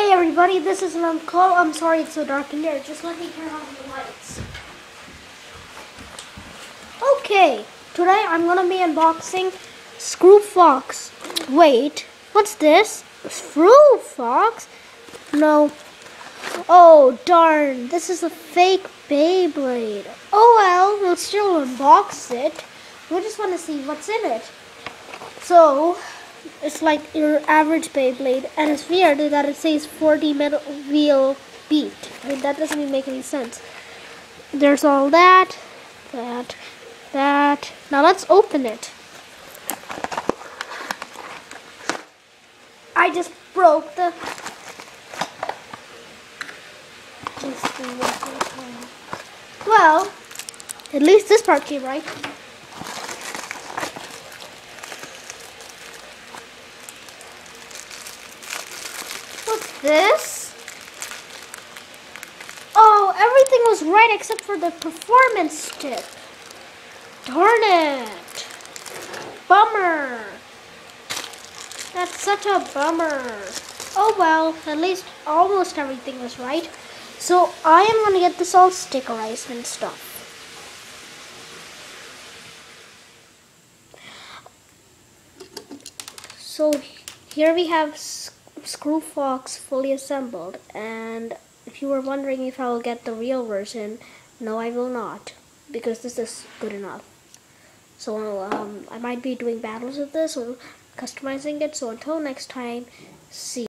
Hey everybody, this is an uncle. I'm sorry it's so dark in here. Just let me turn on the lights. Okay, today I'm gonna be unboxing Screw Fox. Wait, what's this? Screw Fox? No. Oh darn, this is a fake Beyblade. Oh well, we'll still unbox it. We just want to see what's in it. So, it's like your average Beyblade, and it's weird that it says 4D metal wheel beat. I mean, that doesn't even make any sense. There's all that. Now let's open it. I just broke the... Well, at least this part came right. What's this? Oh, everything was right except for the performance stick. Darn it. Bummer. That's such a bummer. Oh well, at least almost everything was right. So I am going to get this all stickerized and stuff. So here we have Screw Fox fully assembled, and if you were wondering if I will get the real version, no I will not, because this is good enough. So I might be doing battles with this or customizing it, so until next time, see you.